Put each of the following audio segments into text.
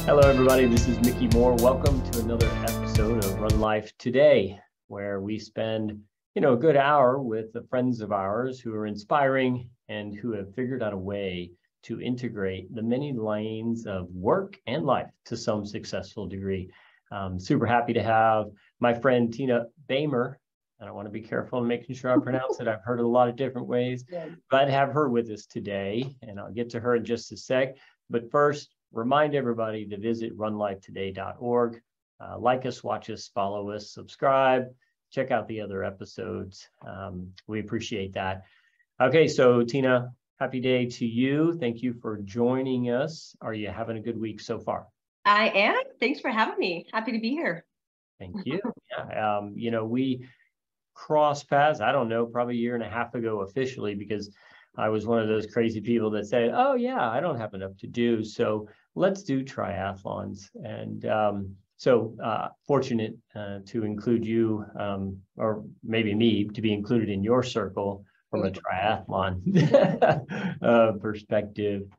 Hello, everybody. This is Mickey Moore. Welcome to another episode of Run.Life.Today, where we spend, a good hour with the friends of ours who are inspiring and who have figured out a way to integrate the many lanes of work and life to some successful degree. Super happy to have my friend Tina Bahmer. And I want to be careful in making sure I pronounce it. I've heard it a lot of different ways. Glad to have her with us today, and I'll get to her in just a sec. But first, remind everybody to visit Run.Life.Today.org. Like us, watch us, follow us, subscribe, check out the other episodes. We appreciate that. Okay, so Tina, happy day to you. Thank you for joining us. Are you having a good week so far? I am. Thanks for having me. Happy to be here. Thank you. Yeah. We crossed paths, I don't know, probably a year and a half ago officially, because I was one of those crazy people that said, oh yeah, I don't have enough to do, so let's do triathlons. And fortunate to include you, or maybe me, to be included in your circle from a triathlon perspective.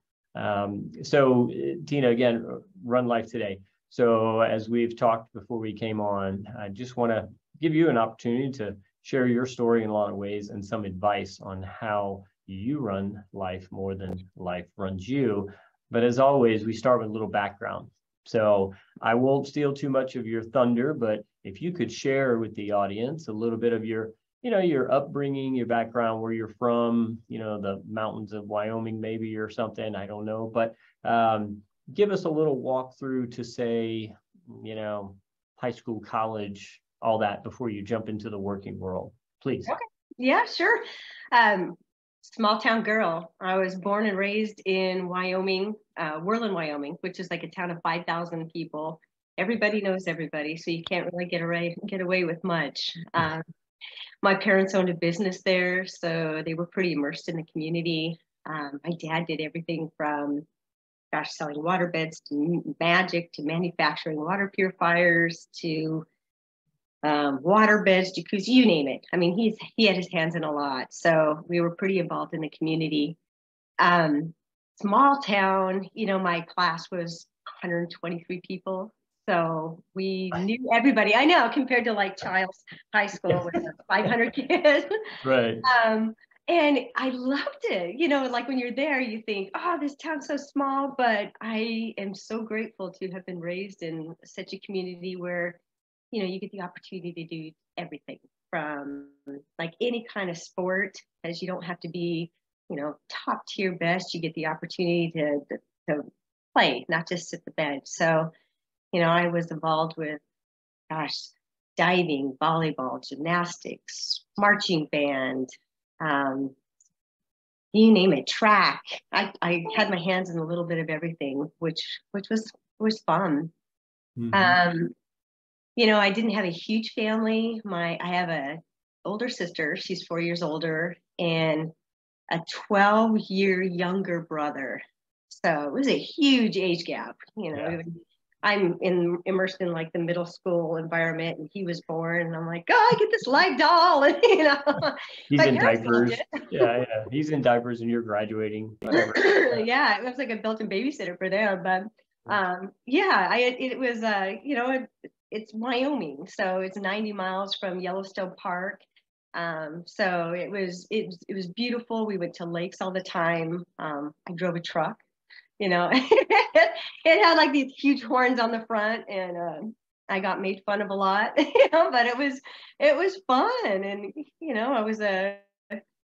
So Tina, again, Run Life Today. So as we've talked before we came on, I just want to give you an opportunity to share your story in a lot of ways and some advice on how you run life more than life runs you. But as always, we start with a little background. So I won't steal too much of your thunder, but if you could share with the audience a little bit of your upbringing, your background, where you're from, the mountains of Wyoming, maybe, or something, I don't know. But give us a little walkthrough to say, high school, college, all that before you jump into the working world, please. Okay. Yeah, sure. Small town girl. I was born and raised in Wyoming, Worland, Wyoming, which is like a town of 5,000 people. Everybody knows everybody, so you can't really get away with much. My parents owned a business there, so they were pretty immersed in the community. My dad did everything from, selling water beds to magic to manufacturing water purifiers to water beds, jacuzzi, you name it. I mean, he had his hands in a lot. So we were pretty involved in the community. Small town, my class was 123 people. So we knew everybody. I know, compared to like Child's High School with 500 kids. Right. And I loved it. Like when you're there, you think, oh, this town's so small, but I am so grateful to have been raised in such a community where you get the opportunity to do everything from like any kind of sport, as you don't have to be, top tier best. You get the opportunity to play, not just sit the bench. So, I was involved with, diving, volleyball, gymnastics, marching band, you name it, track. I had my hands in a little bit of everything, which was fun. Mm-hmm. I didn't have a huge family. I have an older sister. She's 4 years older, and a 12-year younger brother. So it was a huge age gap. Yeah. I'm immersed in like the middle school environment, and he was born, and I'm like, oh, I get this live doll, and he's in diapers. Yeah, he's in diapers, and you're graduating. Whatever. Yeah, it was like a built-in babysitter for them, but it was it's Wyoming, so it's 90 miles from Yellowstone Park. So it was beautiful. We went to lakes all the time. I drove a truck. It had like these huge horns on the front, and I got made fun of a lot, but it was fun. And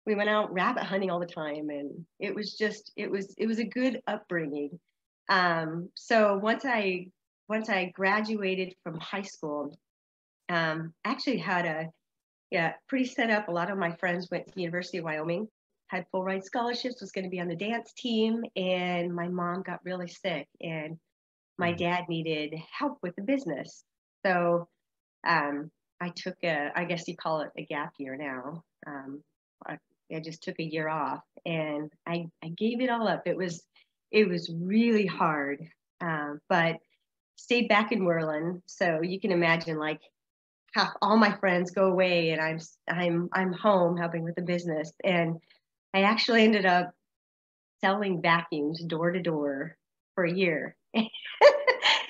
we went out rabbit hunting all the time, and it was a good upbringing. So once I graduated from high school, actually had pretty set up. A lot of my friends went to the University of Wyoming, had full ride scholarships, was going to be on the dance team, and my mom got really sick, and my dad needed help with the business. So I took I guess you call it a gap year now. I just took a year off, and I gave it all up. It was really hard, but stayed back in Worland. So you can imagine, like, half all my friends go away, and I'm home helping with the business. And I actually ended up selling vacuums door to door for a year.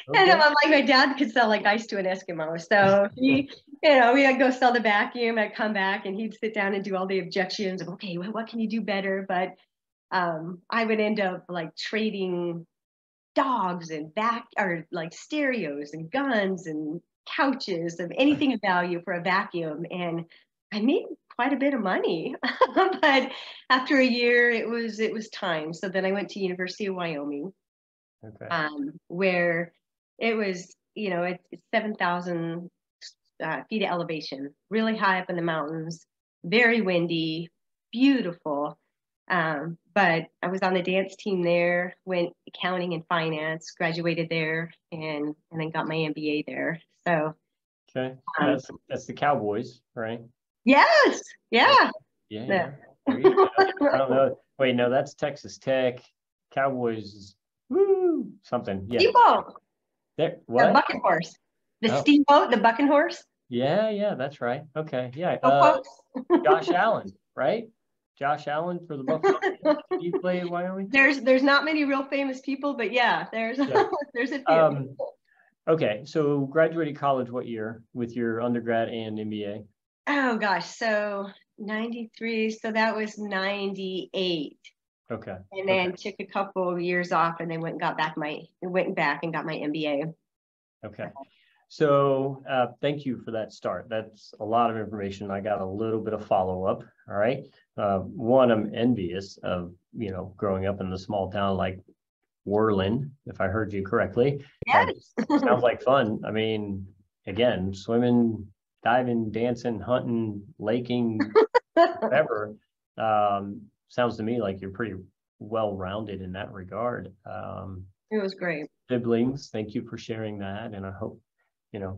And Okay. I'm like, my dad could sell like ice to an Eskimo. So he, we'd go sell the vacuum. I'd come back and he'd sit down and do all the objections of, okay, well, what can you do better? But I would end up like trading dogs and like stereos and guns and couches of anything of value for a vacuum. And I made quite a bit of money. But after a year, it was time. So then I went to University of Wyoming, Okay. where it was, it's 7,000 feet of elevation, really high up in the mountains, very windy, beautiful. But I was on the dance team there, went accounting and finance, graduated there, and then got my MBA there. So Okay. um, That's the Cowboys, right? yes, yeah. Yeah. Yeah. There you go. I don't know. Wait, no, that's Texas Tech. Cowboys is woo something. Yeah. Steamboat, There. the What? bucket horse, the Oh, steamboat, the bucking horse. yeah. That's right. Okay. Yeah. Go folks. Josh Allen, right? Josh Allen for the Buffalo Bills. Did he play in Wyoming? There's not many real famous people, but yeah, there's Yeah. there's a few. Okay. So graduated college what year with your undergrad and MBA? Oh gosh, so 93, so that was 98. Okay. And Okay. then took a couple of years off and then went back and got my MBA. Okay. So thank you for that start. That's a lot of information. I got a little bit of follow-up. All right. One, I'm envious of, growing up in the small town like Worland, if I heard you correctly. That Yes. sounds like fun. I mean, again, swimming, diving, dancing, hunting, laking, whatever. Sounds to me like you're pretty well-rounded in that regard. It was great. Siblings, thank you for sharing that. And I hope,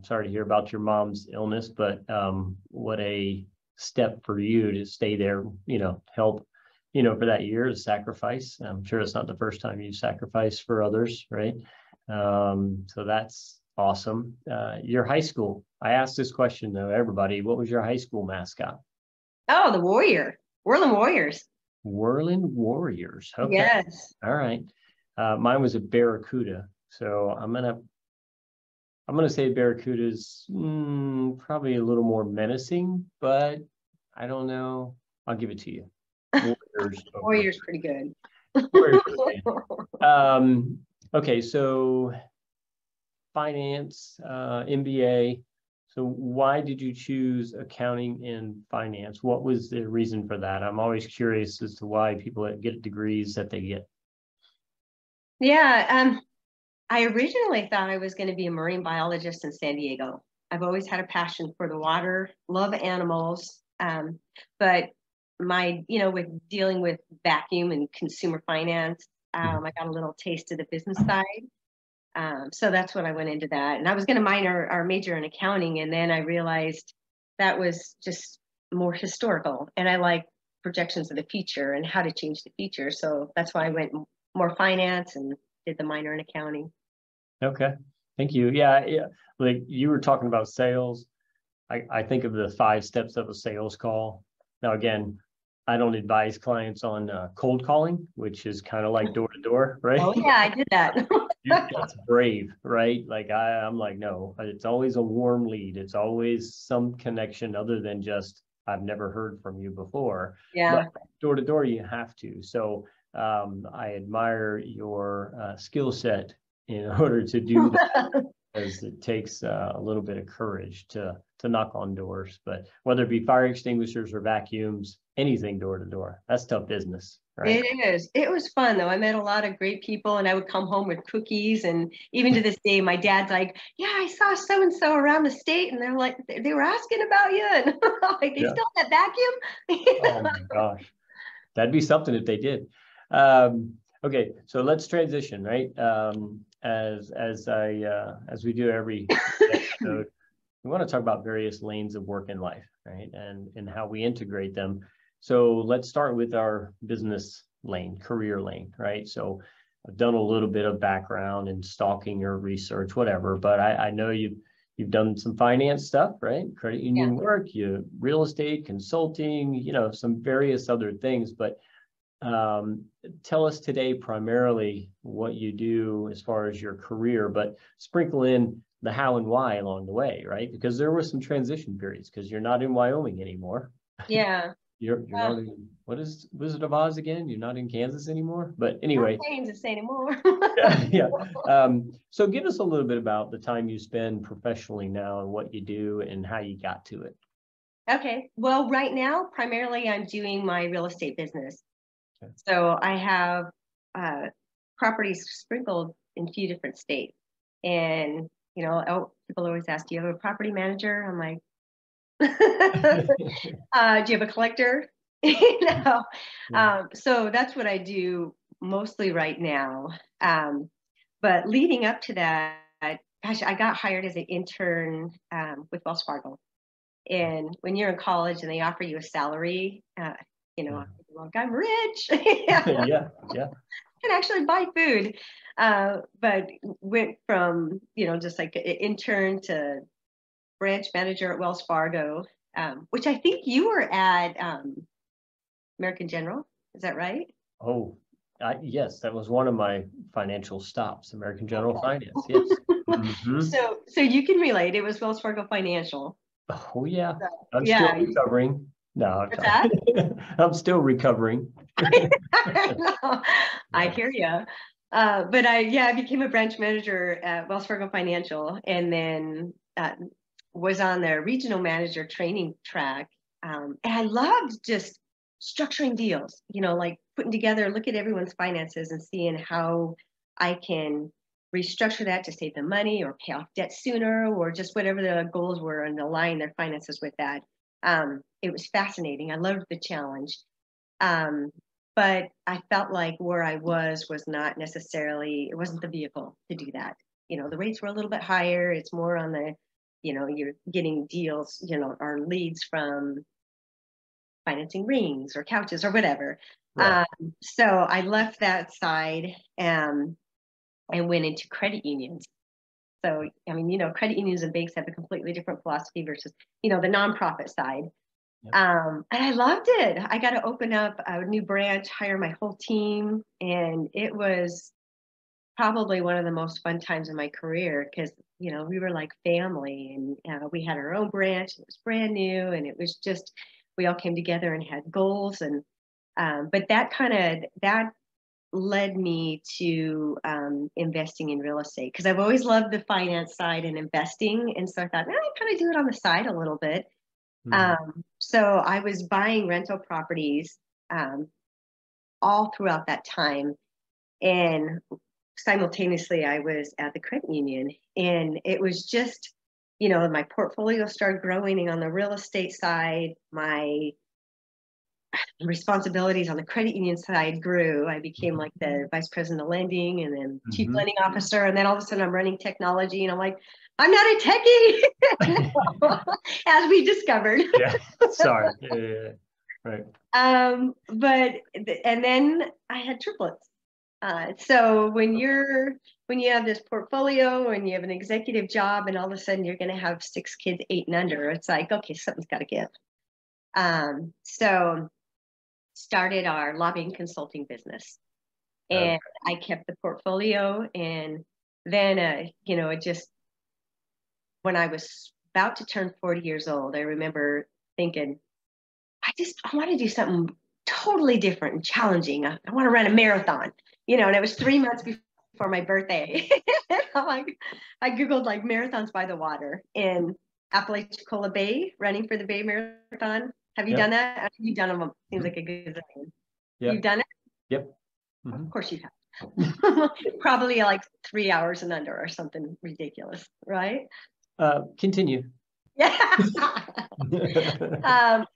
sorry to hear about your mom's illness, but what a step for you to stay there, help, for that year to sacrifice. I'm sure it's not the first time you sacrifice for others, right? So that's awesome. Your high school, I asked this question to everybody. What was your high school mascot? Oh, the Warrior. Whirling Warriors. Whirling Warriors. Okay. Yes. All right. Mine was a Barracuda. So I'm gonna say Barracuda's probably a little more menacing, but I don't know. I'll give it to you. Warriors. Warriors pretty good. Warriors. Okay, so finance, MBA. So why did you choose accounting and finance? What was the reason for that? I'm always curious as to why people get degrees that they get. Yeah. I originally thought I was going to be a marine biologist in San Diego. I've always had a passion for the water, love animals. But with dealing with vacuum and consumer finance, I got a little taste of the business side. So that's when I went into that. And I was going to minor or major in accounting. And then I realized that was just more historical. And I like projections of the future and how to change the future. So that's why I went more finance and did the minor in accounting. Okay, thank you. Yeah. Like you were talking about sales. I think of the 5 steps of a sales call. Now, again, I don't advise clients on cold calling, which is kind of like door to door, right? Oh yeah, I did that. That's brave, right? Like I'm like, no, it's always a warm lead. It's always some connection other than just, I've never heard from you before. Yeah. But door to door, you have to. So I admire your skill set in order to do that, because it takes a little bit of courage to knock on doors. But whether it be fire extinguishers or vacuums, anything door to door, that's tough business, right? It is. It was fun though. I met a lot of great people and I would come home with cookies. And even to this day, my dad's like, yeah, I saw so-and-so around the state. And they're like, they were asking about you. And I'm like, they Yeah. still have that vacuum? Oh my gosh. That'd be something if they did. Okay, so let's transition, right? As we do every episode, we want to talk about various lanes of work in life, right? And how we integrate them. So let's start with our business lane, career lane, right? So I've done a little bit of background in stalking or research, whatever, but I know you've done some finance stuff, right? Credit union work, real estate, consulting, some various other things. But Tell us today primarily what you do as far as your career, but sprinkle in the how and why along the way, right? Because there were some transition periods because you're not in Wyoming anymore. Yeah. You're not in, what is Wizard of Oz again? You're not in Kansas anymore. But anyway, Not Kansas anymore. yeah. So give us a little bit about the time you spend professionally now and what you do and how you got to it. Okay. Well, right now, primarily I'm doing my real estate business. Okay. So I have properties sprinkled in a few different states. And, people always ask, do you have a property manager? I'm like, do you have a collector? So that's what I do mostly right now. But leading up to that, gosh, I got hired as an intern with Wells Fargo. And when you're in college and they offer you a salary, like, I'm rich. Yeah. Can actually buy food. But went from, just like an intern to branch manager at Wells Fargo, which I think you were at American General. Is that right? Oh, yes, that was one of my financial stops, American General Finance. Yes. Mm-hmm. So you can relate. It was Wells Fargo Financial. Oh, yeah. So, I'm still recovering. No, what's that? I'm still recovering. I hear you. But I became a branch manager at Wells Fargo Financial, and then was on the regional manager training track. And I loved just structuring deals, like putting together, look at everyone's finances and seeing how I can restructure that to save them money or pay off debt sooner or just whatever the goals were and align their finances with that. It was fascinating. I loved the challenge. But I felt like where I was not necessarily, it wasn't the vehicle to do that. The rates were a little bit higher. It's more on the, you're getting deals, or leads from financing rings or couches or whatever. Right. So I left that side and went into credit unions. So, credit unions and banks have a completely different philosophy versus, the nonprofit side. Yep. And I loved it. I got to open up a new branch, hire my whole team. And it was probably one of the most fun times in my career because, we were like family and we had our own branch. It was brand new. And it was just, we all came together and had goals. And, but that led me to investing in real estate because I've always loved the finance side and investing. And so I thought, I kind of do it on the side a little bit. So I was buying rental properties all throughout that time. And simultaneously, I was at the credit union. And it was just, my portfolio started growing on the real estate side. My responsibilities on the credit union side grew. I became like the vice president of lending and then chief lending officer. And then all of a sudden I'm running technology and I'm like, I'm not a techie, as we discovered. Yeah, sorry. Yeah. Right. And then I had triplets. So when you have this portfolio and you have an executive job and all of a sudden you're going to have 6 kids, 8 and under, it's like, okay, something's got to give. So started our lobbying consulting business and I kept the portfolio. And then, it just, when I was about to turn 40 years old, I remember thinking, I want to do something totally different and challenging. I want to run a marathon, and it was 3 months before my birthday. I Googled like marathons by the water in Apalachicola Bay, running for the Bay Marathon. Have you done that? I think you've done them. Seems like a good thing. Yep. You've done it? Yep. Of course you have. Probably like 3 hours and under or something ridiculous, right? Continue. Yeah.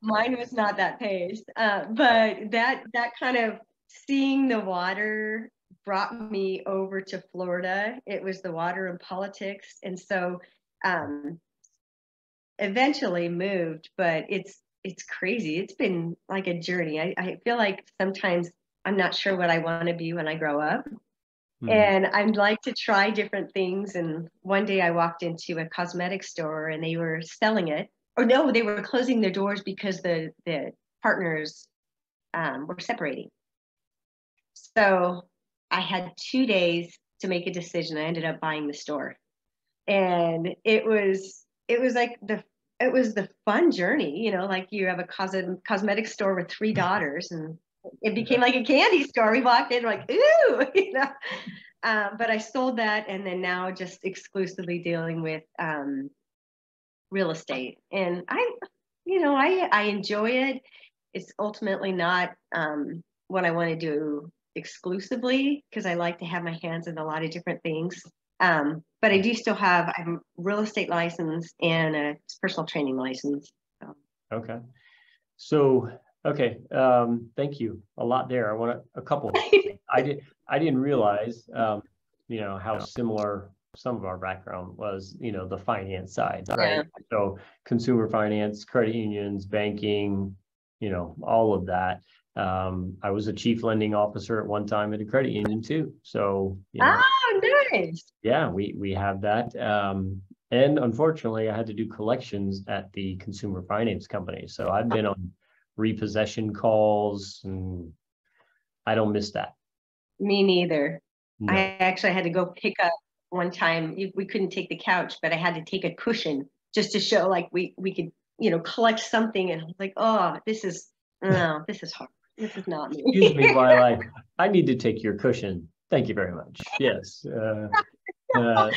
Mine was not that pace, but that kind of seeing the water brought me over to Florida. It was the water and politics, and so eventually moved. But it's crazy. It's been like a journey. I feel like sometimes I'm not sure what I want to be when I grow up. And I'd like to try different things. And one day I walked into a cosmetic store and they were selling it. Or no, they were closing their doors because the partners were separating. So I had 2 days to make a decision. I ended up buying the store. And it was like it was the fun journey, you know, like you have a cosmetic store with 3 daughters, and it became like a candy store. We walked in like, ooh, you know. But I sold that, and then now just exclusively dealing with real estate. And I enjoy it. It's ultimately not what I want to do exclusively, because I like to have my hands in a lot of different things. But I do still have, I'm real estate license and a personal training license. So. Okay. So, okay. Thank you. A lot there. I want a couple. I didn't realize, how similar some of our background was, the finance side, right? Yeah. So consumer finance, credit unions, banking, all of that. I was a chief lending officer at one time at a credit union too. So, Oh, nice. yeah, we have that. And unfortunately, I had to do collections at the consumer finance company. So I've been on repossession calls, and I don't miss that. Me neither. No. I actually had to go pick up one time. We couldn't take the couch, but I had to take a cushion just to show like we could, collect something. And I was like, oh, this is hard. This is not me. Excuse me while I need to take your cushion. Thank you very much. Yes. I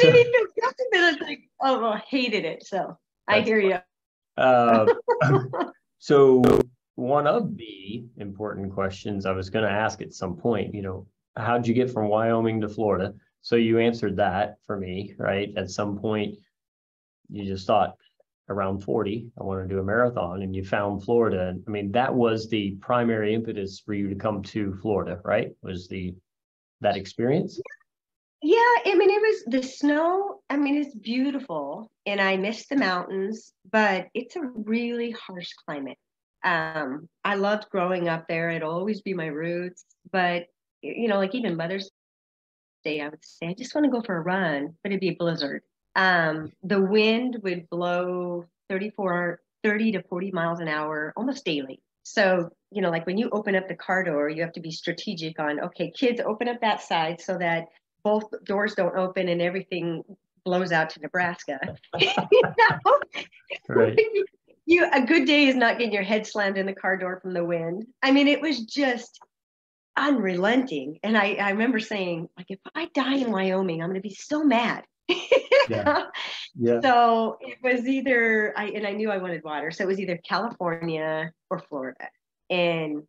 made me feel guilty, but I was like, oh, I hated it. So I hear you. So one of the important questions I was going to ask at some point, how'd you get from Wyoming to Florida? So you answered that for me, right? At some point, you just thought around 40, I want to do a marathon, and you found Florida. And I mean, that was the primary impetus for you to come to Florida, right? Was that experience? Yeah, I mean, it was the snow. I mean, it's beautiful, and I miss the mountains, but it's a really harsh climate. I loved growing up there. It'll always be my roots, but like even Mother's Day, I would say, I just want to go for a run, but it'd be a blizzard. The wind would blow 30 to 40 miles an hour almost daily. So, like when you open up the car door, you have to be strategic on, okay, kids, open up that side so that both doors don't open and everything blows out to Nebraska. Right. A good day is not getting your head slammed in the car door from the wind. I mean, it was just unrelenting. And I remember saying, like, if I die in Wyoming, I'm going to be so mad. Yeah. Yeah. So it was either I knew I wanted water. So it was either California or Florida. And,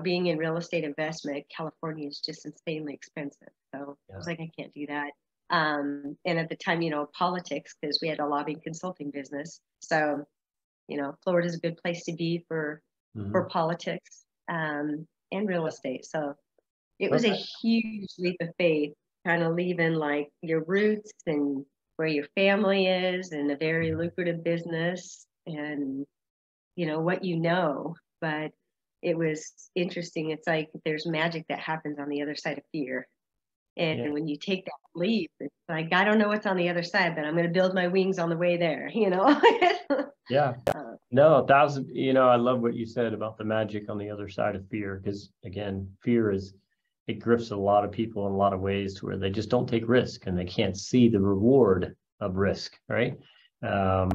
being in real estate investment, California is just insanely expensive. So I was like, I can't do that. And at the time, politics, because we had a lobbying consulting business. So, Florida is a good place to be for politics and real estate. So it was a huge leap of faith, kind of leaving like your roots and where your family is and a very lucrative business and, what but it was interesting. It's like there's magic that happens on the other side of fear. And when you take that leap, it's like, I don't know what's on the other side, but I'm going to build my wings on the way there, Yeah. No, 1,000, I love what you said about the magic on the other side of fear, because again, fear it grips a lot of people in a lot of ways to where they just don't take risk and they can't see the reward of risk, right? So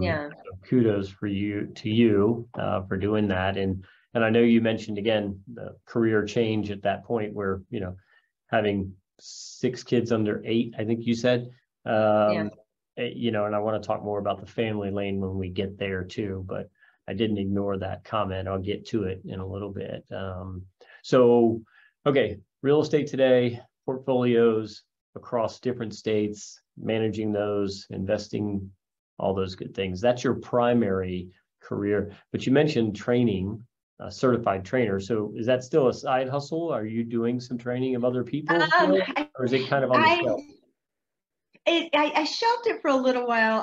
kudos to you for doing that. And I know you mentioned again the career change at that point where, having 6 kids under 8, I think you said, and I want to talk more about the family lane when we get there too, but I didn't ignore that comment. I'll get to it in a little bit. So, okay, real estate today, portfolios across different states, managing those, investing, all those good things. That's your primary career. But you mentioned training, a certified trainer. So is that still a side hustle? Are you doing some training of other people still, or is it kind of on the shelf? I shelved it for a little while.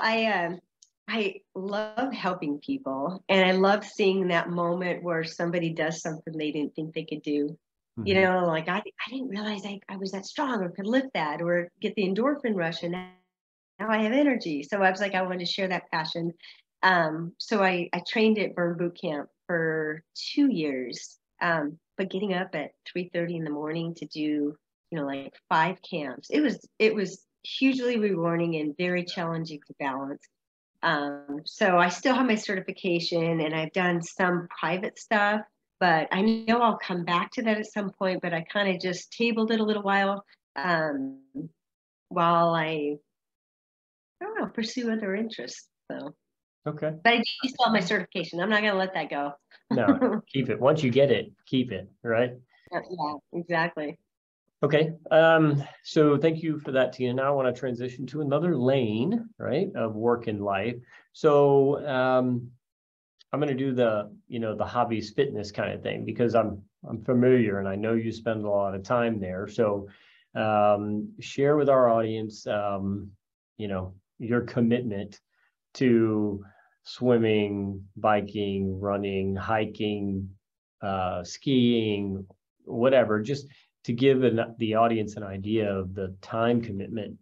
I love helping people, and I love seeing that moment where somebody does something they didn't think they could do. Like I didn't realize I was that strong or could lift that or get the endorphin rush, and now I have energy. So I was like, I wanted to share that passion. So I trained at Burn Boot Camp for 2 years. But getting up at 3:30 in the morning to do, like 5 camps, it was hugely rewarding and very challenging to balance. So I still have my certification and I've done some private stuff, but I know I'll come back to that at some point, but I kind of just tabled it a little while I don't know, pursue other interests. So, Okay. but I do still have my certification. I'm not going to let that go. No, keep it. Once you get it, keep it, right? Yeah, exactly. Okay. So thank you for that, Tina. Now I want to transition to another lane, right, of work and life. So I'm going to do the hobbies fitness kind of thing because I'm familiar and I know you spend a lot of time there. So share with our audience, your commitment to swimming, biking, running, hiking, skiing, whatever, just to give the audience an idea of the time commitment,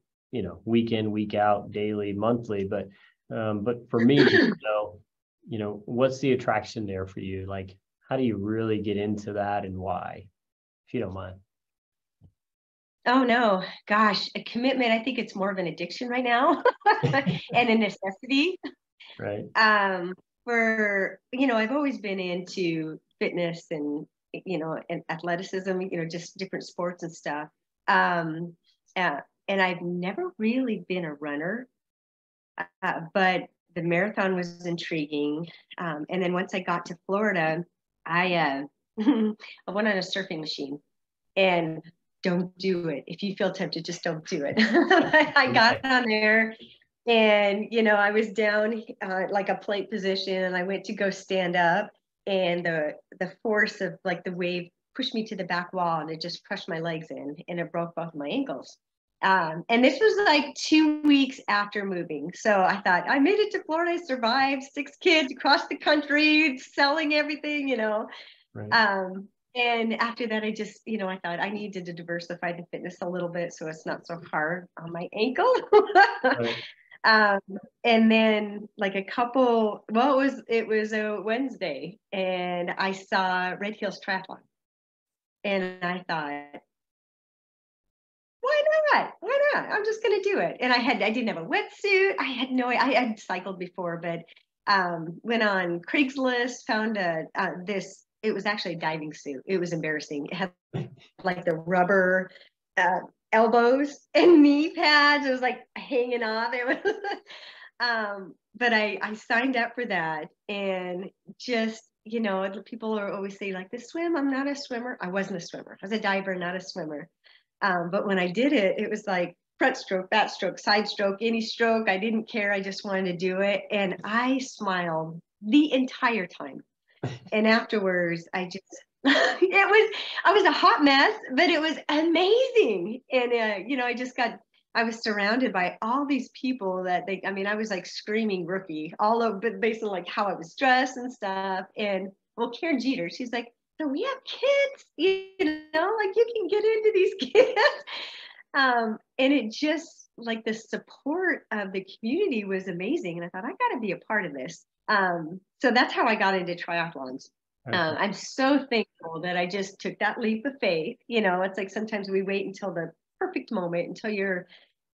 week in, week out, daily, monthly. But for me, what's the attraction there for you? Like, how do you really get into that and why, if you don't mind? Oh no, gosh, a commitment. I think it's more of an addiction right now and a necessity. Right. I've always been into fitness and athleticism, just different sports and stuff. And I've never really been a runner, but the marathon was intriguing. And then once I got to Florida, I I went on a surfing machine, and don't do it. If you feel tempted, just don't do it. I got on there, and I was down like a plank position, and I went to go stand up, and the force of like the wave pushed me to the back wall, and it just crushed my legs in, and it broke both my ankles. And this was like 2 weeks after moving. So I thought, I made it to Florida, I survived, 6 kids across the country, selling everything. Right. And after that, I just, I thought I needed to diversify the fitness a little bit so it's not so hard on my ankle. Right. And then like it was a Wednesday, and I saw Red Hills Triathlon, and I thought, why not? Why not? I'm just going to do it. And I didn't have a wetsuit. I had cycled before, but went on Craigslist, found it was actually a diving suit. It was embarrassing. It had like the rubber elbows and knee pads. It was like hanging off. It was, but I signed up for that, and just, people are always saying like, the swim, I'm not a swimmer. I wasn't a swimmer. I was a diver, not a swimmer. But when I did it, it was like front stroke, back stroke, side stroke, any stroke. I didn't care. I just wanted to do it. And I smiled the entire time. And afterwards, I was a hot mess, but it was amazing. And, I was surrounded by all these people I was like screaming rookie but based on like how I was dressed and stuff. And well, Karen Jeter, she's like, so we have kids, like you can get into these kids. And it just like the support of the community was amazing. And I thought, I got to be a part of this. So that's how I got into triathlons. Okay. I'm so thankful that I just took that leap of faith. It's like sometimes we wait until the perfect moment, until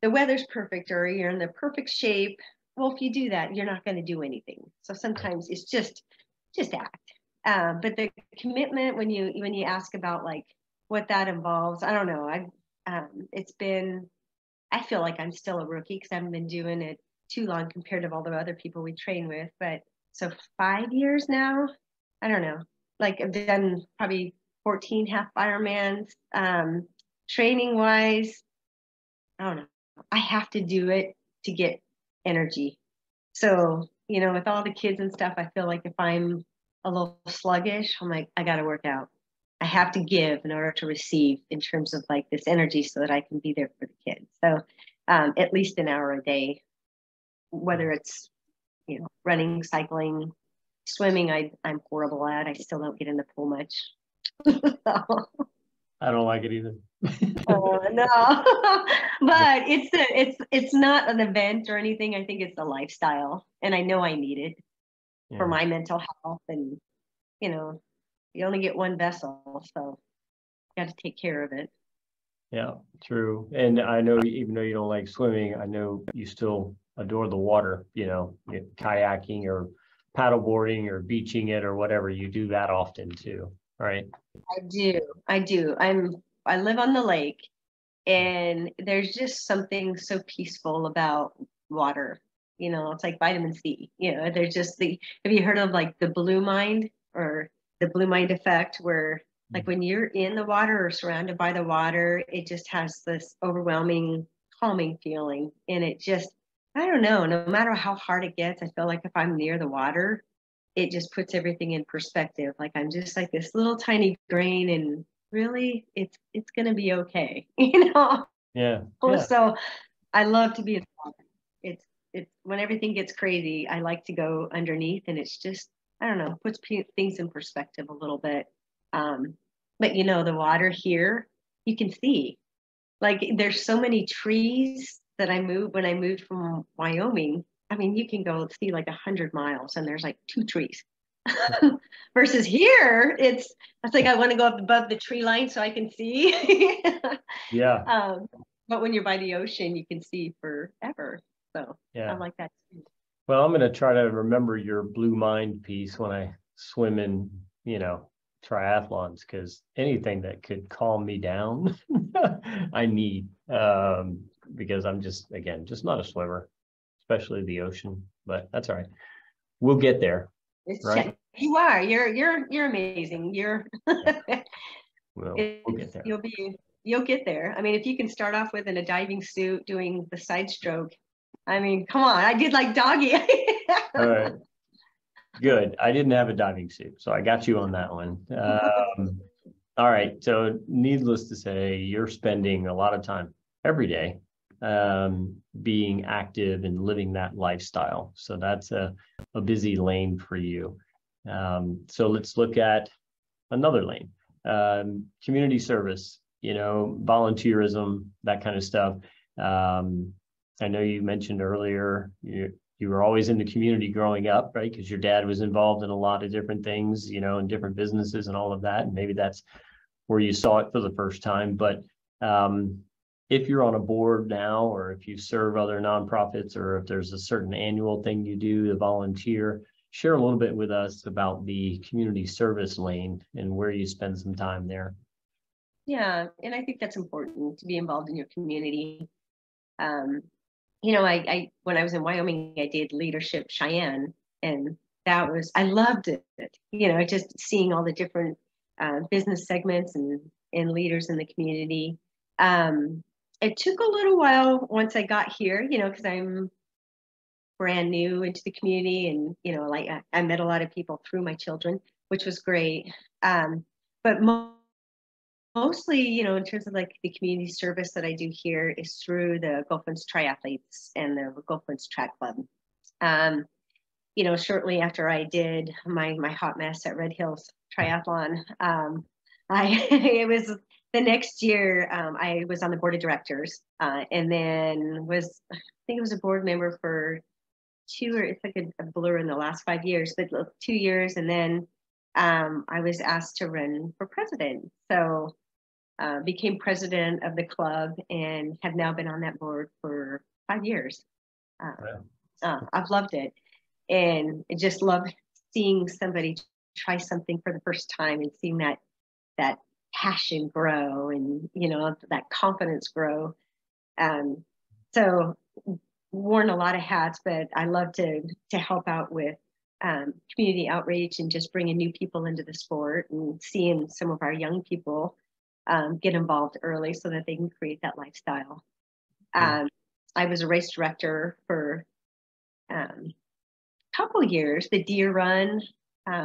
the weather's perfect or you're in the perfect shape. Well, if you do that, you're not going to do anything. So sometimes it's just act. But the commitment, when you ask about like what that involves, I don't know. I feel like I'm still a rookie because I haven't been doing it too long compared to all the other people we train with. But so 5 years now, I don't know. Like I've done probably 14 half Ironmans. Training wise, I don't know. I have to do it to get energy. So, with all the kids and stuff, I feel like if I'm a little sluggish, I'm like, I got to work out. I have to give in order to receive in terms of like this energy so that I can be there for the kids. So at least an hour a day, whether it's, running, cycling, swimming, I'm horrible at. I still don't get in the pool much. So, I don't like it either. oh no. But it's not an event or anything. I think it's a lifestyle, and I know I need it for my mental health and, You only get one vessel, so you got to take care of it. Yeah, true. And I know even though you don't like swimming, I know you still adore the water, kayaking or paddleboarding or beaching it or whatever. You do that often too, right? I do. I live on the lake, and there's just something so peaceful about water. It's like vitamin C. There's just have you heard of like the blue mind or the blue mind effect, where like when you're in the water or surrounded by the water, it just has this overwhelming, calming feeling. And it just, I don't know, no matter how hard it gets, I feel like if I'm near the water, it just puts everything in perspective. Like I'm just like this little tiny grain, and really it's gonna be okay. Yeah. Yeah. So I love to be in the water. It's when everything gets crazy, I like to go underneath, and it's just, I don't know, puts things in perspective a little bit. But the water here, you can see, like there's so many trees that when I moved from Wyoming. I mean, you can go see like 100 miles and there's like 2 trees. Versus here, it's like I want to go up above the tree line so I can see. Yeah. But when you're by the ocean, you can see forever. So I Yeah. like that too. Well, I'm going to try to remember your blue mind piece when I swim in, triathlons, because anything that could calm me down, I need, because I'm just not a swimmer, especially the ocean, but that's all right. We'll get there. Right. You are. You're amazing. We'll get there. You'll get there. I mean, if you can start off with in a diving suit doing the side stroke, I mean, come on. I did like doggy. All right. Good. I didn't have a diving suit, so I got you on that one. All right. So needless to say, you're spending a lot of time every day being active and living that lifestyle. So that's a busy lane for you. So let's look at another lane. Community service, volunteerism, that kind of stuff. I know you mentioned earlier you were always in the community growing up, right? Because your dad was involved in a lot of different things, in different businesses and all of that. And maybe that's where you saw it for the first time. But if you're on a board now, or if you serve other nonprofits, or if there's a certain annual thing you do to volunteer, share a little bit with us about the community service lane and where you spend some time there. Yeah, and I think that's important to be involved in your community. I when I was in Wyoming, I did leadership Cheyenne, and I loved it. Just seeing all the different business segments and leaders in the community. It took a little while once I got here, because I'm brand new into the community, and like I met a lot of people through my children, which was great. But mostly, in terms of like the community service that I do here is through the Gulflands Triathletes and the Gulflands Track Club. Shortly after I did my hot mess at Red Hills Triathlon, it was the next year. I was on the board of directors, and then I think it was a board member for it's like a blur in the last 5 years, but 2 years, and then I was asked to run for president. So became president of the club and have now been on that board for 5 years. I've loved it, and I just love seeing somebody try something for the first time and seeing that passion grow and that confidence grow. So worn a lot of hats, but I love to help out with community outreach and just bringing new people into the sport and seeing some of our young people get involved early so that they can create that lifestyle. I was a race director for a couple of years, the Deer Run,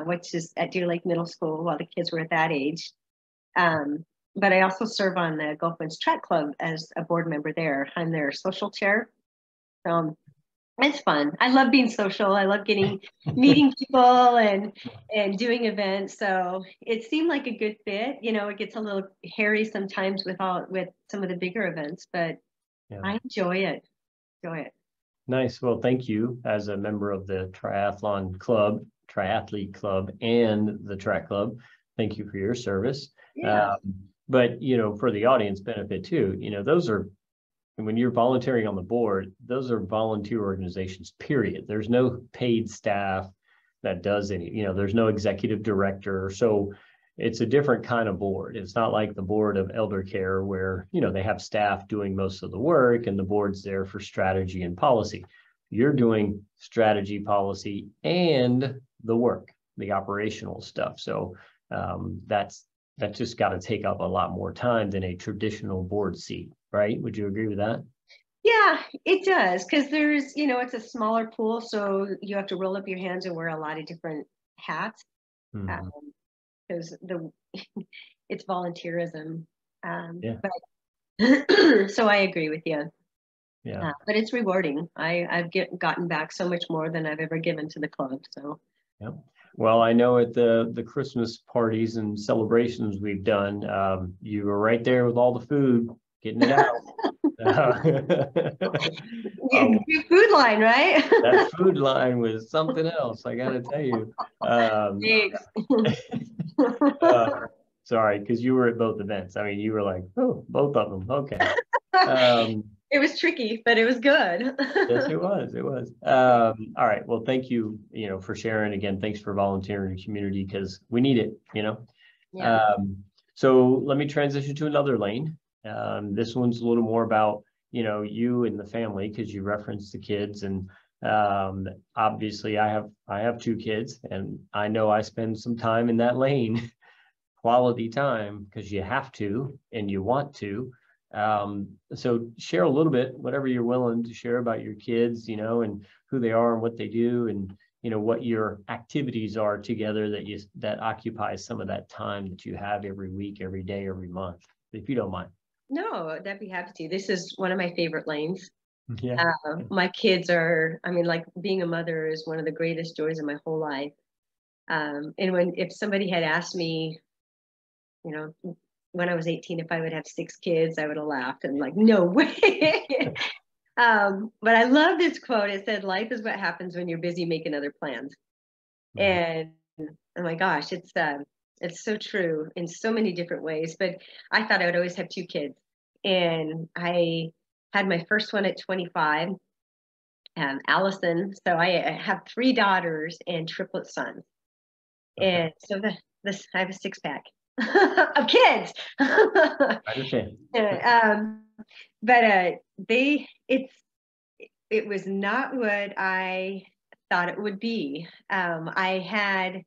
which is at Deer Lake Middle School while the kids were at that age. But I also serve on the Gulflands Track Club as a board member there. I'm their social chair. So it's fun. I love being social. I love meeting people and doing events. So it seemed like a good fit. It gets a little hairy sometimes with some of the bigger events, but yeah. I enjoy it. Nice. Well, thank you. As a member of the triathlete club and the track club, thank you for your service. Yeah. But, for the audience benefit too, those are, when you're volunteering on the board, those are volunteer organizations, period. There's no paid staff that does any, there's no executive director. So it's a different kind of board. It's not like the board of elder care where, they have staff doing most of the work and the board's there for strategy and policy. You're doing strategy, policy, and the work, the operational stuff. So that's just got to take up a lot more time than a traditional board seat, right? Would you agree with that? Yeah, it does, because there's, it's a smaller pool, so you have to roll up your hands and wear a lot of different hats, Mhm. because it's volunteerism. Yeah. But so I agree with you. Yeah. But it's rewarding. I've gotten back so much more than I've ever given to the club. So Yeah. Well, I know at the Christmas parties and celebrations we've done, you were right there with all the food, getting it out. Oh, food line, right? that food line was something else, I gotta tell you. Thanks. Uh, sorry, because you were at both events. I mean, you were like, oh, both of them. Okay. It was tricky, but it was good. Yes, it was. It was. All right. Well, thank you, for sharing again. Thanks for volunteering in the community because we need it. Yeah. So let me transition to another lane. This one's a little more about, you and the family because you referenced the kids and obviously I have two kids and I know I spend some time in that lane, quality time because you have to and you want to. So share a little bit, whatever you're willing to share about your kids, and who they are and what they do and, what your activities are together that occupies some of that time that you have every week, every day, every month, if you don't mind. No, I'd be happy to. This is one of my favorite lanes. Yeah. My kids are, like being a mother is one of the greatest joys of my whole life. And if somebody had asked me, when I was 18, if I would have 6 kids, I would have laughed and like, no way. But I love this quote. It said, life is what happens when you're busy making other plans. And oh my gosh, it's so true in so many different ways. But I thought I would always have 2 kids. And I had my first one at 25, Allison. So I have 3 daughters and triplet sons. Okay. And so I have a 6-pack of kids. I understand. But it was not what I thought it would be. I've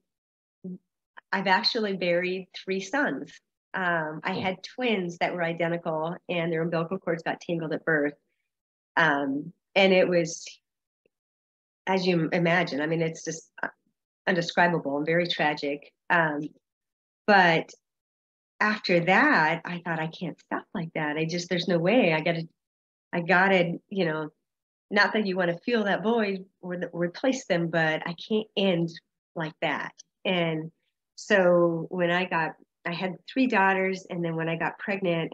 actually buried 3 sons. I had twins that were identical and their umbilical cords got tangled at birth. And it was, as you imagine, it's just undescribable and very tragic. But after that, I thought, I can't stop like that. There's no way. I gotta, not that you want to fill that void or replace them, but I can't end like that. And so when I had 3 daughters, and then when I got pregnant,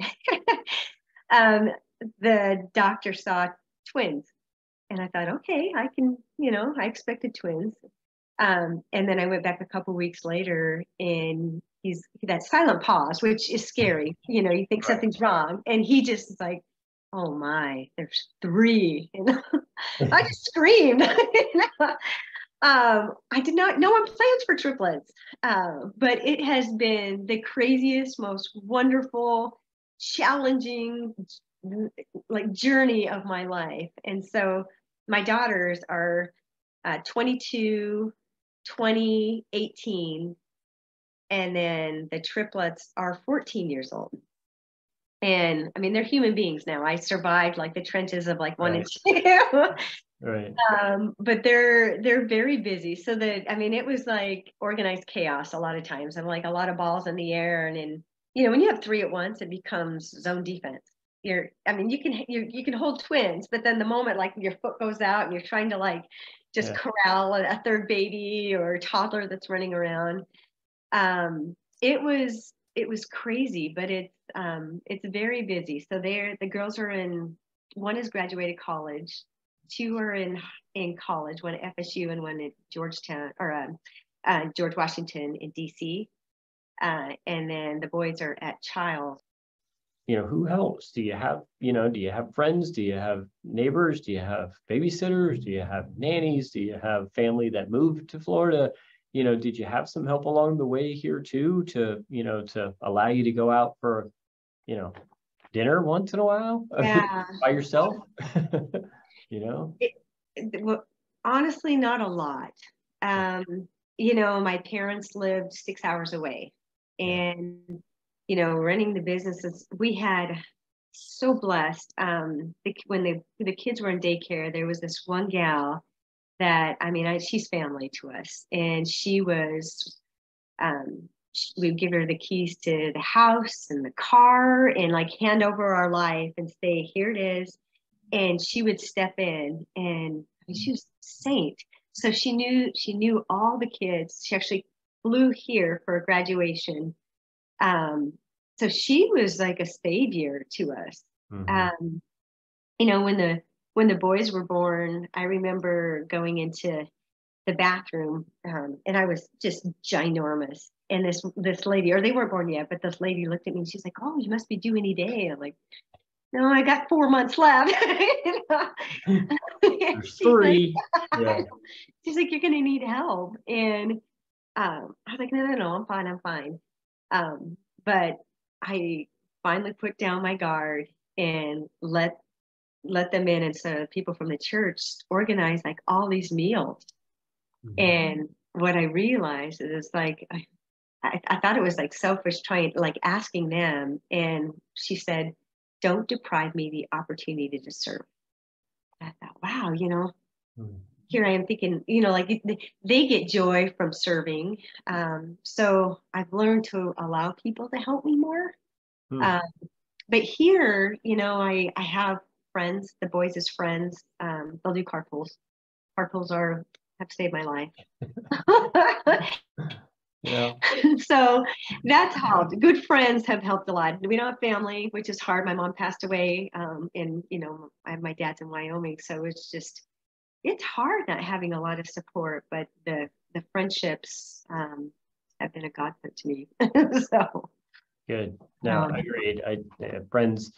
the doctor saw twins. And I thought, okay, I can, I expected twins. And then I went back a couple weeks later and he's that silent pause, which is scary. You think something's wrong. And he just is like, oh my, there's 3. I just screamed. I did not know I'm plans for triplets. But it has been the craziest, most wonderful, challenging journey of my life. And so my daughters are 22, 20, 18, and then the triplets are 14 years old. And they're human beings now. I survived like the trenches of like 1 and 2. Right. But they're very busy. So that it was like organized chaos a lot of times. I'm like a lot of balls in the air, and then when you have 3 at once, it becomes zone defense. You can hold twins, but then the moment like your foot goes out and you're trying to like just corral a 3rd baby or toddler that's running around. It was crazy, but it's very busy. So the girls are one has graduated college, 2 are in college, one at FSU and one at Georgetown or George Washington in DC. And then the boys are at child. Who helps? Do you have friends? Do you have neighbors? Do you have babysitters? Do you have nannies? Do you have family that moved to Florida? Did you have some help along the way here too, to allow you to go out for, dinner once in a while Yeah. by yourself? Well, honestly, not a lot. My parents lived 6 hours away, Yeah. and running the businesses, we had so blessed. When the kids were in daycare, there was this one gal that, she's family to us, and she was, we'd give her the keys to the house and the car, and like hand over our life and say, here it is. And she would step in, and she was a saint. So she knew all the kids. She actually flew here for graduation. So she was like a savior to us. Mm-hmm. When the boys were born, I remember going into the bathroom, and I was just ginormous. And this lady, or they weren't born yet, but this lady looked at me and she's like, "Oh, you must be due any day." I'm like, "No, I got 4 months left." There's She's like, three. Yeah. she's like, "You're gonna need help." And I was like, no, I'm fine. But I finally put down my guard and let them in. And so people from the church organized like all these meals. Mm-hmm. And what I realized is like, I thought it was like selfish like asking them. And she said, "Don't deprive me the opportunity to serve." I thought, wow, Mm-hmm. here I am thinking, like they get joy from serving. So I've learned to allow people to help me more. Mm-hmm. But here, I have friends, the boys' friends. They'll do carpools. Carpools have saved my life. Yeah. So that's helped. Good friends have helped a lot. We don't have family, which is hard. My mom passed away, and my dad's in Wyoming, so it's hard not having a lot of support. But the friendships have been a godsend to me. So Good. No, agreed. Friends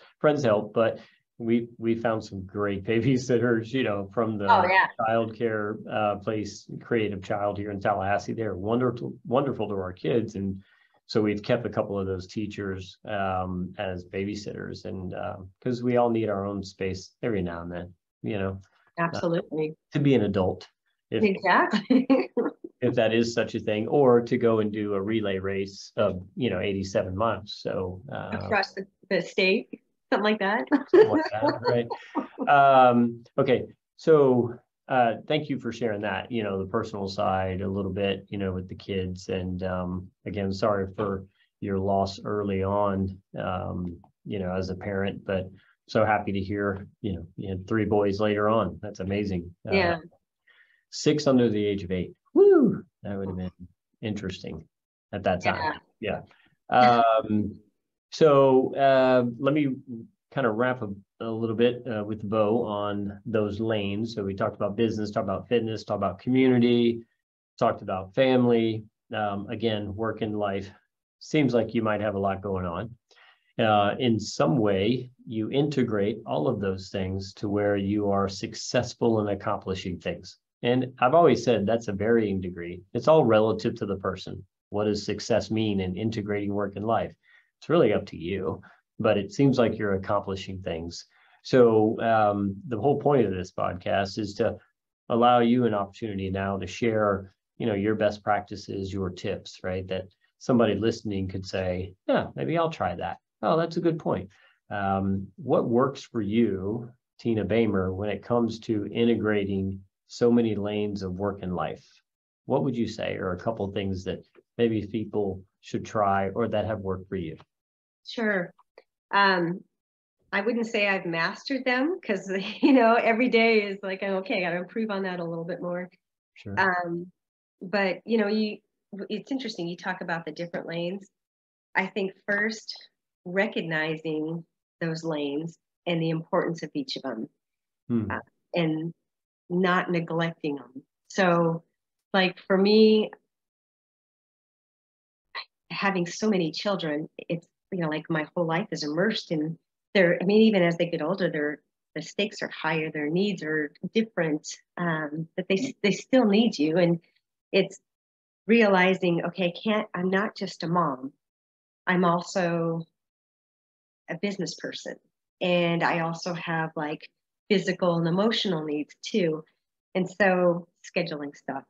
help, but we found some great babysitters, from the childcare place, Creative Child here in Tallahassee. They're wonderful to our kids, and so we've kept a couple of those teachers as babysitters, and because we all need our own space every now and then, absolutely, to be an adult, exactly. if that is such a thing, or to go and do a relay race of 87 miles. So Across the state, something like that. something like that, right? Okay, so thank you for sharing that, the personal side a little bit, with the kids. And again, sorry for your loss early on, as a parent, but so happy to hear, you had 3 boys later on. That's amazing. Yeah. 6 under the age of 8. Woo! That would have been interesting at that time. Yeah. So let me kind of wrap a little bit with the bow on those lanes. So we talked about business, talked about fitness, talked about community, talked about family. Again, work and life. Seems like you might have a lot going on. In some way, you integrate all of those things to where you are successful in accomplishing things. And I've always said that's a varying degree. It's all relative to the person. What does success mean in integrating work and life? It's really up to you, but it seems like you're accomplishing things. So the whole point of this podcast is to allow you an opportunity now to share, your best practices, your tips, right? That somebody listening could say, yeah, maybe I'll try that. Oh, that's a good point. What works for you, Tina Bahmer, when it comes to integrating so many lanes of work and life? What would you say are a couple of things that maybe people should try or that have worked for you? Sure. I wouldn't say I've mastered them because, every day is like, okay, I got to improve on that a little bit more. Sure. But, it's interesting. You talk about the different lanes. I think first recognizing those lanes and the importance of each of them, and not neglecting them. So like for me, having so many children, it's, like my whole life is immersed in their, I mean, even as they get older, the stakes are higher, their needs are different, but they still need you. And it's realizing, okay, I'm not just a mom. I'm also a business person. And I also have like physical and emotional needs too. And so scheduling stuff.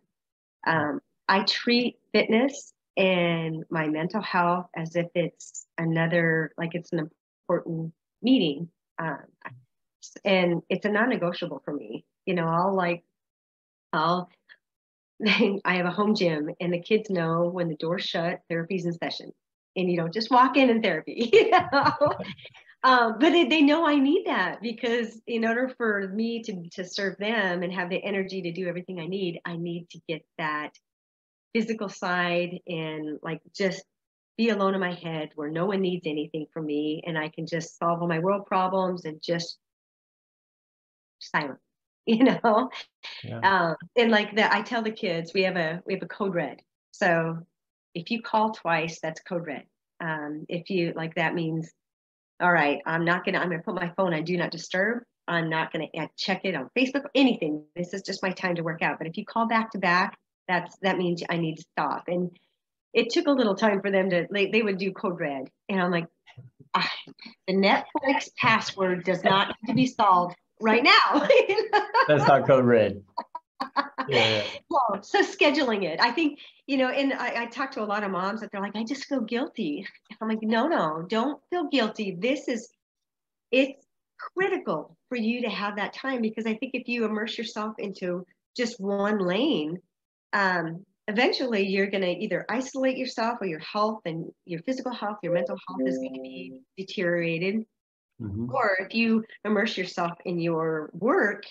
I treat fitness and my mental health as if it's it's an important meeting. And it's a non-negotiable for me. I'll I have a home gym, and the kids know when the door's shut, therapy's in session, and you don't just walk in therapy. But they know I need that, because in order for me to serve them and have the energy to do everything I need to get that physical side and like just be alone in my head where no one needs anything from me, and I can just solve all my world problems and just silent, Yeah. And like that, I tell the kids we have a code red. So if you call twice, that's code red. If you like, that means, all right, I'm gonna put my phone on do not disturb. I'm not gonna check it on Facebook or anything. This is just my time to work out. But if you call back to back, that means I need to stop. And it took a little time for them they would do code red, and I'm like, the Netflix password does not need to be solved right now. That's not code red. Yeah. So scheduling it, I think, and I talk to a lot of moms that they're like, I just feel guilty. I'm like, no, don't feel guilty. It's critical for you to have that time, because I think if you immerse yourself into just one lane, eventually you're going to either isolate yourself, or your health and your physical health, your mental health is going to be deteriorated. Mm-hmm. Or if you immerse yourself in your work,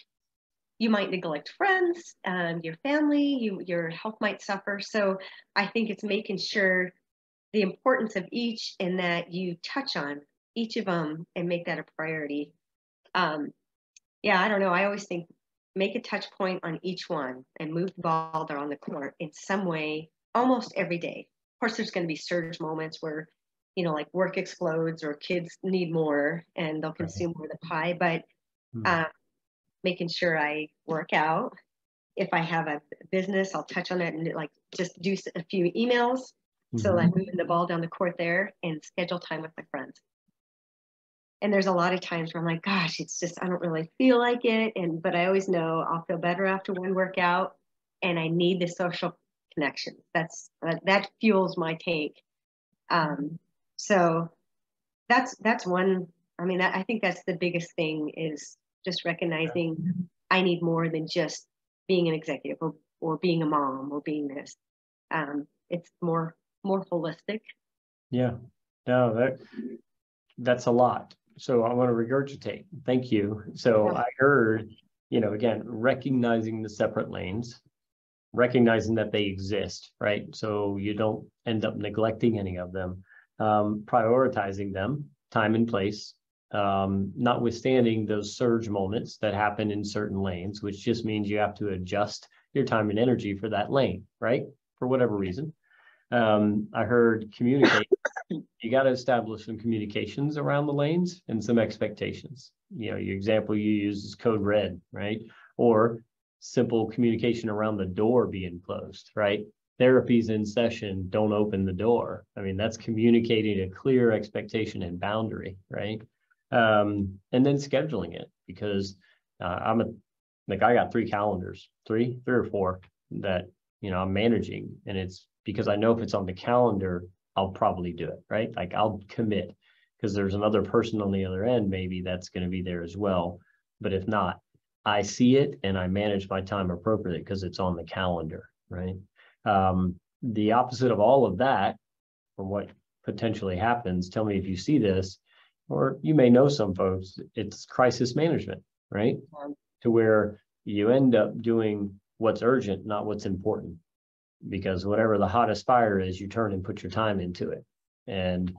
you might neglect friends, your family, your health might suffer. So I think it's making sure the importance of each, and that you touch on each of them and make that a priority. I don't know. I always think make a touch point on each one and move the ball there on the court in some way, almost every day. Of course, there's going to be surge moments where, like work explodes or kids need more and they'll consume more of the pie. But making sure I work out. If I have a business, I'll touch on it and like just do a few emails. So I'm moving the ball down the court there, and schedule time with my friends. And there's a lot of times where I'm like, gosh, it's just, I don't really feel like it. But I always know I'll feel better after one workout, and I need the social connection. That fuels my tank. So that's one. I mean, I think that's the biggest thing, is just recognizing I need more than just being an executive or being a mom or being this. It's more holistic. Yeah. No, that's a lot. So I want to regurgitate. Thank you. So I heard, again, recognizing the separate lanes, recognizing that they exist, right? So you don't end up neglecting any of them, prioritizing them, time and place, notwithstanding those surge moments that happen in certain lanes, which just means you have to adjust your time and energy for that lane, right? For whatever reason. I heard communicate. You got to establish some communications around the lanes and some expectations. Your example you use is code red, right? Or simple communication around the door being closed, right? Therapy's in session, don't open the door. I mean, that's communicating a clear expectation and boundary, right? And then scheduling it, because I got 3 calendars, three or four that, I'm managing. And it's because I know if it's on the calendar, I'll probably do it, right? Like I'll commit, because there's another person on the other end, maybe that's going to be there as well. But if not, I see it and I manage my time appropriately because it's on the calendar, right? The opposite of all of that, from what potentially happens, tell me if you see this, or you may know some folks, it's crisis management, right? To where you end up doing what's urgent, not what's important. Because whatever the hottest fire is, you turn and put your time into it. And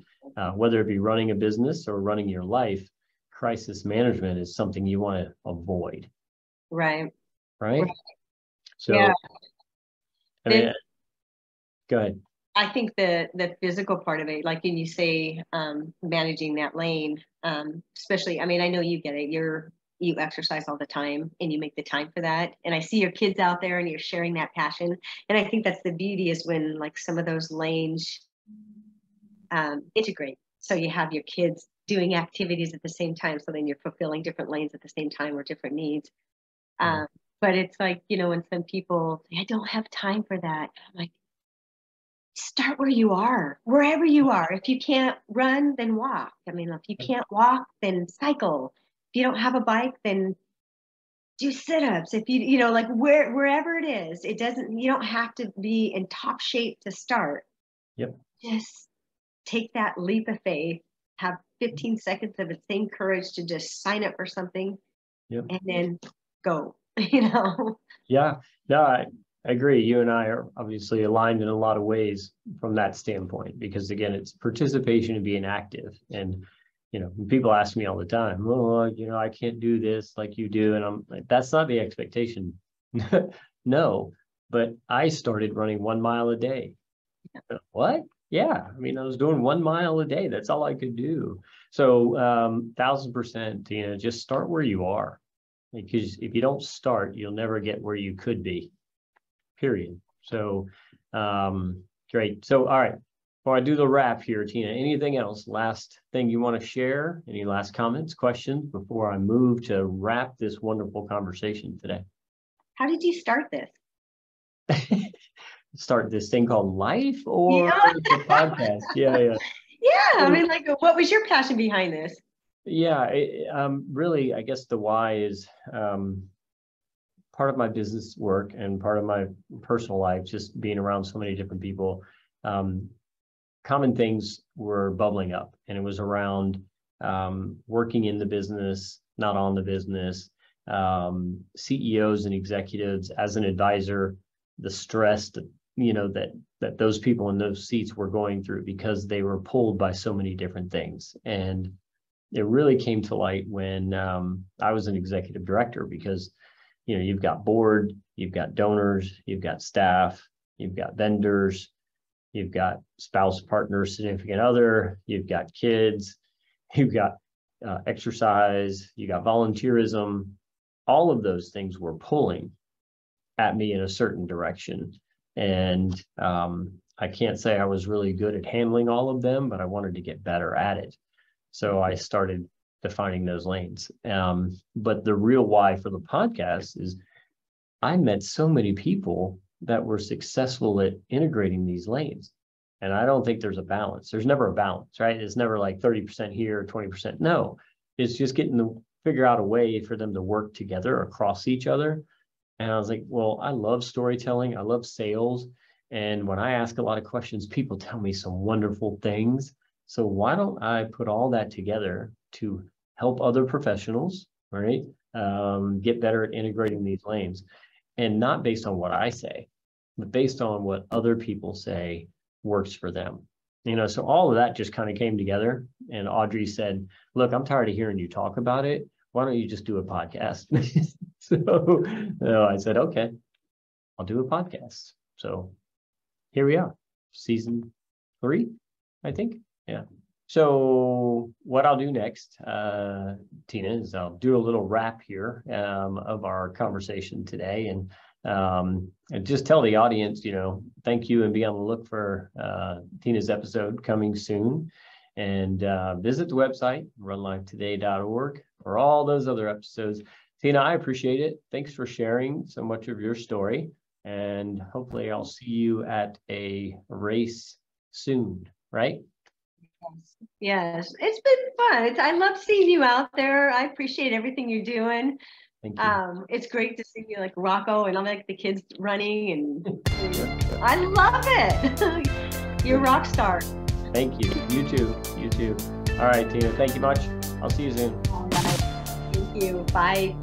whether it be running a business or running your life, crisis management is something you want to avoid. Right. So, I mean, go ahead. I think the physical part of it, like when you say managing that lane, especially, I mean, I know you get it. You exercise all the time and you make the time for that. And I see your kids out there and you're sharing that passion. And I think that's the beauty, is when like some of those lanes integrate. So you have your kids doing activities at the same time. So then you're fulfilling different lanes at the same time, or different needs. But it's like, you know, when some people say, I don't have time for that. I'm like, start where you are, wherever you are. If you can't run, then walk. I mean, if you can't walk, then cycle. If you don't have a bike, then do sit-ups. If you know, like wherever it is, it doesn't, you don't have to be in top shape to start. Yep. Just take that leap of faith, have 15 seconds of the same courage to just sign up for something. Yep. And then go, you know? Yeah, no, I agree. You and I are obviously aligned in a lot of ways from that standpoint, because again, it's participation and being active. And, you know, people ask me all the time, oh, you know, I can't do this like you do. And I'm like, that's not the expectation. No, but I started running 1 mile a day. Yeah. What? Yeah. I mean, I was doing 1 mile a day. That's all I could do. So 1000%, you know, just start where you are. Because if you don't start, you'll never get where you could be, period. So, great. So, all right, before I do the wrap here, Tina, anything else? Last thing you want to share? Any last comments, questions before I move to wrap this wonderful conversation today? How did you start this? Start this thing called life, or the podcast? Yeah. I mean, like, what was your passion behind this? Yeah, really, I guess the why is part of my business work and part of my personal life, just being around so many different people. Common things were bubbling up, and it was around working in the business, not on the business, CEOs and executives as an advisor, the stress that, you know, that those people in those seats were going through because they were pulled by so many different things. And it really came to light when I was an executive director, because, you know, you've got board, you've got donors, you've got staff, you've got vendors, you've got spouse, partner, significant other, you've got kids, you've got exercise, you got volunteerism. All of those things were pulling at me in a certain direction. And I can't say I was really good at handling all of them, but I wanted to get better at it. So I started defining those lanes. But the real why for the podcast is I met so many people that were successful at integrating these lanes. And I don't think there's a balance. There's never a balance, right? It's never like 30% here, 20%. No, it's just getting to figure out a way for them to work together across each other. And I was like, well, I love storytelling. I love sales. And when I ask a lot of questions, people tell me some wonderful things. So why don't I put all that together to help other professionals, right, get better at integrating these lanes, and not based on what I say, but based on what other people say works for them. You know, so all of that just kind of came together. And Audrey said, look, I'm tired of hearing you talk about it. Why don't you just do a podcast? So I said, okay, I'll do a podcast. So here we are, season 3, I think. Yeah. So what I'll do next, Tina, is I'll do a little wrap here of our conversation today, and just tell the audience, you know, thank you, and be on the look for Tina's episode coming soon. And visit the website, Run.Life.Today.org, for all those other episodes. Tina, I appreciate it. Thanks for sharing so much of your story. And hopefully I'll see you at a race soon, right? Yes, it's been fun. I love seeing you out there. I appreciate everything you're doing. Thank you. It's great to see you like Rocco and all like the kids running, and I love it. You're a rock star. Thank you. You too. You too. All right, Tina. Thank you much. I'll see you soon. All right. Thank you. Bye.